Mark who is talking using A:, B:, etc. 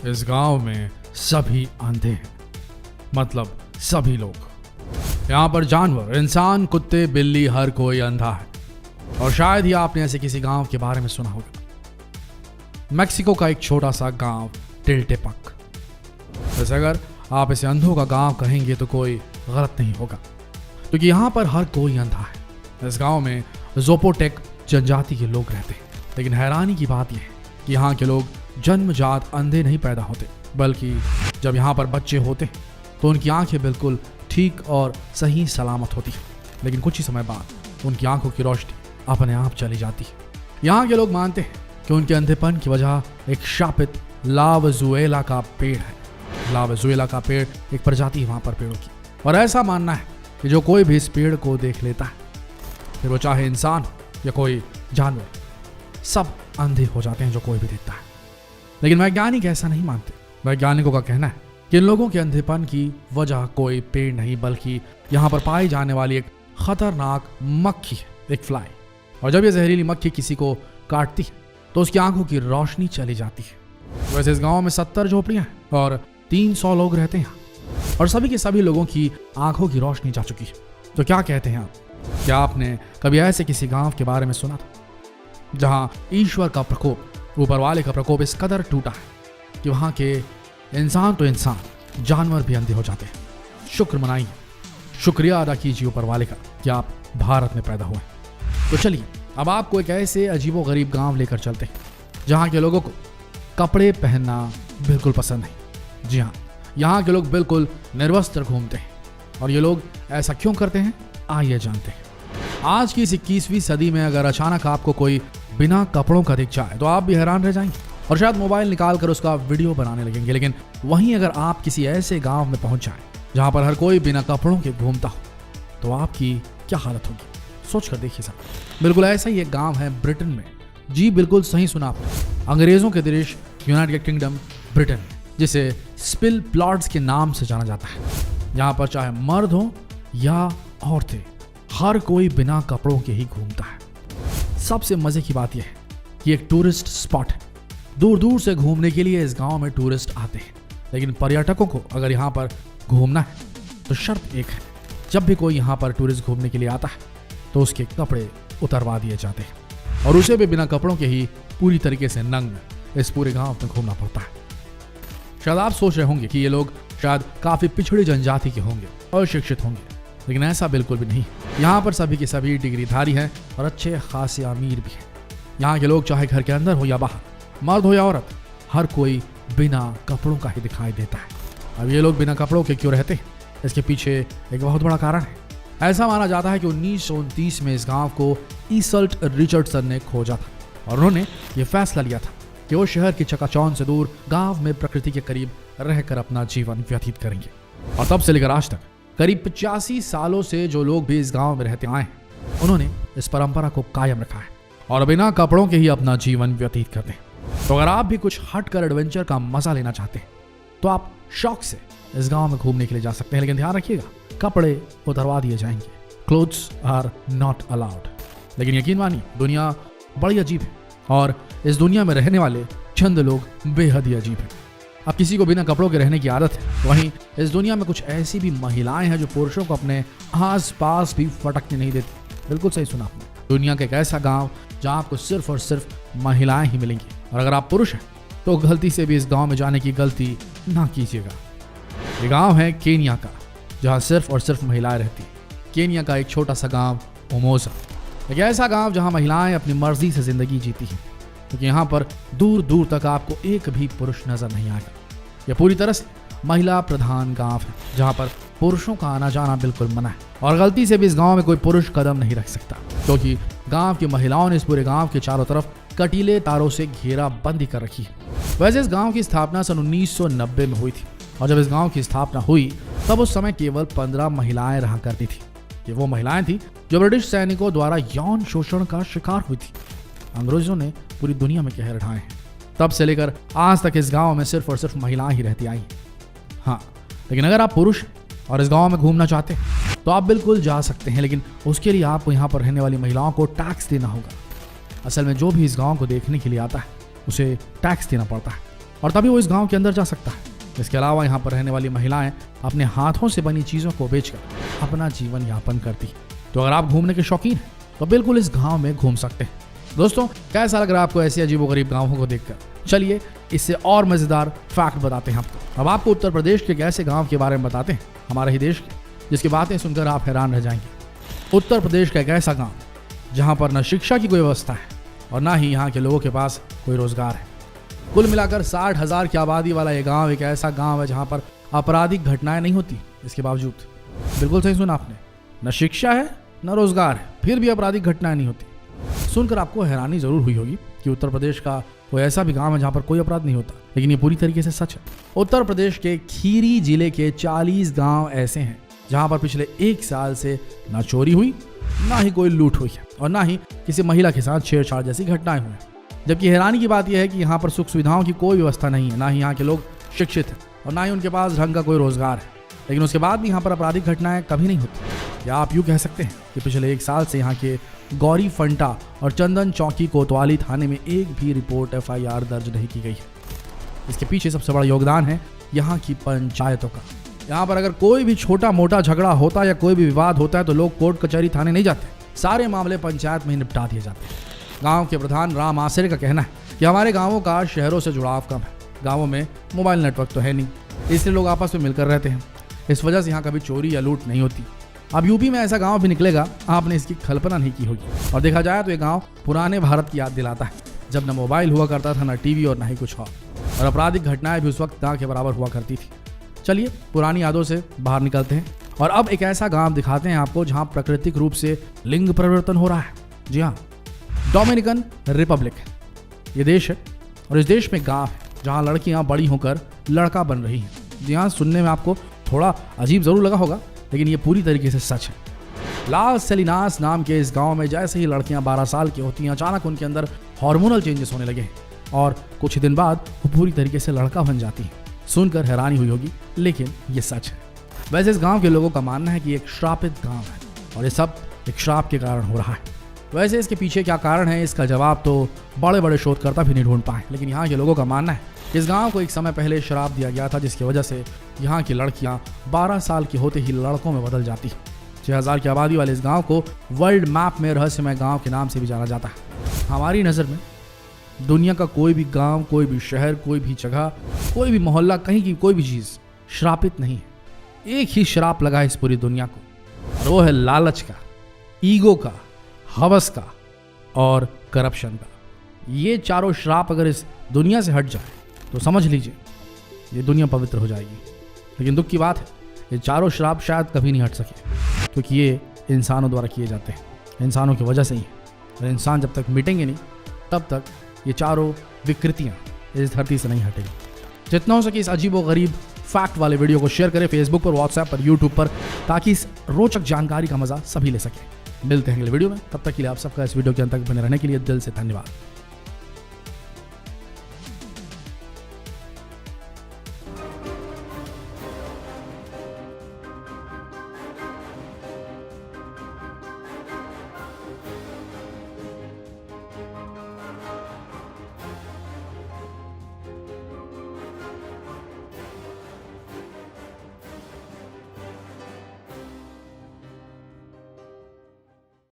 A: इस गांव में सभी अंधे हैं, मतलब सभी लोग। यहाँ पर जानवर, इंसान, कुत्ते, बिल्ली, हर कोई अंधा है। और शायद ही आपने ऐसे किसी गांव के बारे में सुना होगा। मैक्सिको का एक छोटा सा गांव टिल्टेपक। वैसे अगर आप इसे अंधों का गांव कहेंगे तो कोई गलत नहीं होगा, क्योंकि यहाँ पर हर कोई अंधा है। इस गांव में ज़ोपोटेक जनजाति के लोग रहते हैं। लेकिन हैरानी की बात यह है कि यहाँ के लोग जन्मजात अंधे नहीं पैदा होते, बल्कि जब यहाँ पर बच्चे होते हैं तो उनकी आंखें बिल्कुल ठीक और सही सलामत होती हैं। लेकिन कुछ ही समय बाद उनकी आंखों की रोशनी अपने आप चली जाती है। यहाँ के लोग मानते हैं कि उनके अंधेपन की वजह एक शापित लावजुएला का पेड़ है। लावजुएला का पेड़ एक प्रजाति है वहाँ पर पेड़ों की, और ऐसा मानना है कि जो कोई भी इस पेड़ को देख लेता है, फिर वो चाहे इंसान हो या कोई जानवर, सब अंधे हो जाते हैं जो कोई भी देखता है। लेकिन वैज्ञानिक ऐसा नहीं मानते। वैज्ञानिकों का कहना है कि इन लोगों के अंधेपन की वजह कोई पेड़ नहीं, बल्कि यहाँ पर पाई जाने वाली एक खतरनाक मक्खी है, एक फ्लाई। और जब ये जहरीली मक्खी किसी को काटती है तो उसकी आंखों की रोशनी चली जाती है। वैसे इस गांव में 70 झोपड़ियां हैं और 300 लोग रहते हैं, और सभी के सभी लोगों की आंखों की रोशनी जा चुकी है। तो क्या कहते हैं आप? क्या आपने कभी ऐसे किसी गांव के बारे में सुना था जहां ईश्वर का प्रकोप, ऊपर वाले का प्रकोप इस कदर टूटा है कि वहां के इंसान तो इंसान, जानवर भी अंधे हो जाते हैं? शुक्र मनाइए, शुक्रिया अदा कीजिए ऊपर वाले का कि आप भारत में पैदा हुए। तो चलिए अब आपको एक ऐसे अजीबोगरीब गांव लेकर चलते हैं जहां के लोगों को कपड़े पहनना बिल्कुल पसंद नहीं। जी हाँ, यहाँ के लोग बिल्कुल निर्वस्त्र घूमते हैं। और ये लोग ऐसा क्यों करते हैं, आइए जानते हैं। आज की इस 21वीं सदी में अगर अचानक आपको कोई बिना कपड़ों का दिख जाए तो आप भी हैरान रह जाएंगे और शायद मोबाइल निकाल कर उसका वीडियो बनाने लगेंगे। लेकिन वहीं अगर आप किसी ऐसे गांव में पहुंच जाएं जहां पर हर कोई बिना कपड़ों के घूमता हो तो आपकी क्या हालत होगी, सोच कर देखिए साहब। बिल्कुल ऐसा ही एक गांव है ब्रिटेन में। जी बिल्कुल सही सुना आपने, अंग्रेजों के देश यूनाइटेड किंगडम ब्रिटेन, जिसे स्पिल प्लॉट्स के नाम से जाना जाता है। यहाँ पर चाहे मर्द हो या औरतें, हर कोई बिना कपड़ों के ही घूमता है। सबसे मजे की बात यह है कि एक टूरिस्ट स्पॉट है। दूर दूर से घूमने के लिए इस गांव में टूरिस्ट आते हैं। लेकिन पर्यटकों को अगर यहाँ पर घूमना है तो शर्त एक है, जब भी कोई यहाँ पर टूरिस्ट घूमने के लिए आता है तो उसके कपड़े उतरवा दिए जाते हैं, और उसे भी बिना कपड़ों के ही पूरी तरीके से नंग इस पूरे गांव में घूमना पड़ता है। शायद आप सोच रहे होंगे कि ये लोग शायद काफी पिछड़ी जनजाति के होंगे, अशिक्षित होंगे, लेकिन ऐसा बिल्कुल भी नहीं। यहाँ पर सभी के सभी डिग्रीधारी हैं और अच्छे खासे अमीर भी हैं। यहाँ के लोग चाहे घर के अंदर हो या बाहर, मर्द हो या औरत, हर कोई बिना कपड़ों का ही दिखाई देता है। अब ये लोग बिना कपड़ों के क्यों रहते हैं, इसके पीछे एक बहुत बड़ा कारण है। ऐसा माना जाता है कि 1929 में इस गांव को ईसल्ट रिचर्डसन ने खोजा था, और उन्होंने ये फैसला लिया था कि वो शहर की चकाचौंध से दूर गांव में प्रकृति के करीब रहकर अपना जीवन व्यतीत करेंगे। और तब से लेकर आज तक करीब 85 सालों से जो लोग भी इस गांव में रहते आए हैं, उन्होंने इस परंपरा को कायम रखा है और बिना कपड़ों के ही अपना जीवन व्यतीत करते हैं। तो अगर आप भी कुछ हटकर एडवेंचर का मजा लेना चाहते हैं तो आप शौक से इस गांव में घूमने के लिए जा सकते हैं। लेकिन ध्यान रखिएगा, कपड़े उतरवा दिए जाएंगे। Clothes are not allowed. लेकिन यकीन मानिए, दुनिया बड़ी अजीब है और इस दुनिया में रहने वाले चंद लोग बेहद ही अजीब हैं। अब किसी को बिना कपड़ों के रहने की आदत है, वहीं इस दुनिया में कुछ ऐसी भी महिलाएं हैं जो पुरुषों को अपने आस पास भी फटकने नहीं देती। बिल्कुल सही सुना आपने। दुनिया का एक ऐसा गांव जहां आपको सिर्फ और सिर्फ महिलाएं ही मिलेंगी, और अगर आप पुरुष हैं तो गलती से भी इस गांव में जाने की गलती ना कीजिएगा। ये गांव है केनिया का, जहां सिर्फ और सिर्फ महिलाएं रहती। केनिया का एक छोटा सा गांव ओमोजा, एक ऐसा गांव जहां महिलाएं अपनी मर्जी से जिंदगी जीती हैं, क्योंकि यहाँ पर दूर दूर तक आपको एक भी पुरुष नजर नहीं आएगा। यह पूरी तरह से महिला प्रधान गांव है, जहाँ पर पुरुषों का आना जाना बिल्कुल मना है, और गलती से भी इस गांव में कोई पुरुष कदम नहीं रख सकता, क्योंकि गांव की महिलाओं ने इस पूरे गांव के चारों तरफ कटीले तारों से घेराबंदी कर रखी है। वैसे इस गांव की स्थापना सन 1990 में हुई थी, और जब इस गांव की स्थापना हुई तब उस समय केवल 15 महिलाएं रहा करती थी। ये वो महिलाएं थी जो ब्रिटिश सैनिकों द्वारा यौन शोषण का शिकार हुई थी। अंग्रेजों ने पूरी दुनिया में कहर ढाए हैं। तब से लेकर आज तक इस गांव में सिर्फ और सिर्फ महिलाएं ही रहती आई। हाँ, लेकिन अगर आप पुरुष और इस गांव में घूमना चाहते हैं तो आप बिल्कुल जा सकते हैं, लेकिन उसके लिए आपको यहाँ पर रहने वाली महिलाओं को टैक्स देना होगा। असल में जो भी इस गांव को देखने के लिए आता है उसे टैक्स देना पड़ता है। और तभी वो इस गांव के अंदर जा सकता है। इसके अलावा यहाँ पर रहने वाली महिलाएं अपने हाथों से बनी चीज़ों को बेचकर अपना जीवन यापन करती हैं। तो अगर आप घूमने के शौकीन हैं तो बिल्कुल इस गांव में घूम सकते हैं। दोस्तों, कैसा लग रहा है आपको ऐसे अजीबोगरीब गांवों को देखकर? चलिए इससे और मज़ेदार फैक्ट बताते हैं आपको। अब आपको उत्तर प्रदेश के एक ऐसे गाँव के बारे में बताते हैं, हमारे ही देश के, जिसकी बातें सुनकर आप हैरान रह जाएंगे। उत्तर प्रदेश का एक ऐसा गाँव जहाँ पर न शिक्षा की कोई व्यवस्था है और ना ही यहाँ के लोगों के पास कोई रोजगार है। कुल मिलाकर 60,000 की आबादी वाला ये गांव एक ऐसा गांव है जहां पर आपराधिक घटनाएं नहीं होती। इसके बावजूद, बिल्कुल सही सुना आपने, न शिक्षा है न रोजगार है, फिर भी आपराधिक घटनाएं नहीं होती। सुनकर आपको हैरानी जरूर हुई होगी कि उत्तर प्रदेश का कोई ऐसा भी गांव है जहां पर कोई अपराध नहीं होता, लेकिन ये पूरी तरीके से सच है। उत्तर प्रदेश के खीरी जिले के 40 गाँव ऐसे हैं जहाँ पर पिछले 1 साल से न चोरी हुई, ना ही कोई लूट हुई है और ना ही किसी महिला के साथ छेड़छाड़ जैसी घटनाएं हुई। जबकि हैरानी की बात यह है कि यहाँ पर सुख सुविधाओं की कोई व्यवस्था नहीं है, ना ही यहाँ के लोग शिक्षित हैं और ना ही उनके पास ढंग का कोई रोजगार है, लेकिन उसके बाद भी यहाँ पर आपराधिक घटनाएं कभी नहीं होती। या आप यूँ कह सकते हैं कि पिछले 1 साल से यहाँ के गौरी फंटा और चंदन चौकी कोतवाली थाने में एक भी रिपोर्ट FIR दर्ज नहीं की गई है। इसके पीछे सबसे बड़ा योगदान है यहाँ की पंचायतों का। यहाँ पर अगर कोई भी छोटा मोटा झगड़ा होता या कोई भी विवाद होता है तो लोग कोर्ट कचहरी थाने नहीं जाते, सारे मामले पंचायत में ही निपटा दिए जाते हैं। गांव के प्रधान राम आसरे का कहना है कि हमारे गांवों का शहरों से जुड़ाव कम है, गांवों में मोबाइल नेटवर्क तो है नहीं, इसलिए लोग आपस में मिलकर रहते हैं, इस वजह से यहाँ कभी चोरी या लूट नहीं होती। अब यूपी में ऐसा गांव भी निकलेगा, आपने इसकी कल्पना नहीं की होगी। और देखा जाए तो ये गांव पुराने भारत की याद दिलाता है, जब न मोबाइल हुआ करता था, न टीवी और न ही कुछ और आपराधिक घटनाएं भी उस वक्त गाँव के बराबर हुआ करती थी। चलिए पुरानी यादों से बाहर निकलते हैं और अब एक ऐसा गांव दिखाते हैं आपको जहां प्राकृतिक रूप से लिंग परिवर्तन हो रहा है। जी हाँ, डोमिनिकन रिपब्लिक ये देश है और इस देश में गांव है जहां लड़कियां बड़ी होकर लड़का बन रही हैं। जी हाँ, सुनने में आपको थोड़ा अजीब जरूर लगा होगा, लेकिन ये पूरी तरीके से सच है। लास सेलिनास नाम के इस गांव में जैसे ही लड़कियां 12 साल की होती हैं, अचानक उनके अंदर हार्मोनल चेंजेस होने लगे और कुछ दिन बाद वो पूरी तरीके से लड़का बन जाती हैं। सुनकर हैरानी हुई होगी, लेकिन ये सच है। वैसे इस गांव के लोगों का मानना है कि एक श्रापित गांव है और ये सब एक श्राप के कारण हो रहा है। वैसे इसके पीछे क्या कारण है, इसका जवाब तो बड़े बड़े शोधकर्ता भी नहीं ढूंढ पाए, लेकिन यहाँ के लोगों का मानना है कि इस गांव को एक समय पहले श्राप दिया गया था, जिसकी वजह से यहाँ की लड़कियाँ 12 साल की होते ही लड़कों में बदल जाती हैं। 6,000 की आबादी वाले इस गाँव को वर्ल्ड मैप में रहस्यमय गाँव के नाम से भी जाना जाता है। हमारी नज़र में दुनिया का कोई भी गांव, कोई भी शहर, कोई भी जगह, कोई भी मोहल्ला, कहीं की कोई भी चीज़ श्रापित नहीं है। एक ही श्राप लगा है इस पूरी दुनिया को, और वो है लालच का, ईगो का, हवस का और करप्शन का। ये चारों श्राप अगर इस दुनिया से हट जाए तो समझ लीजिए ये दुनिया पवित्र हो जाएगी। लेकिन दुख की बात है, ये चारों श्राप शायद कभी नहीं हट सके, क्योंकि ये इंसानों द्वारा किए जाते हैं, इंसानों की वजह से ही है। और इंसान जब तक मिटेंगे नहीं, तब तक ये चारों विकृतियाँ इस धरती से नहीं हटेगी। जितना हो सके इस अजीबोगरीब फैक्ट वाले वीडियो को शेयर करें फेसबुक पर, व्हाट्सएप पर, यूट्यूब पर, ताकि इस रोचक जानकारी का मजा सभी ले सकें। मिलते हैं अगले वीडियो में, तब तक के लिए आप सबका इस वीडियो के अंत तक बने रहने के लिए दिल से धन्यवाद।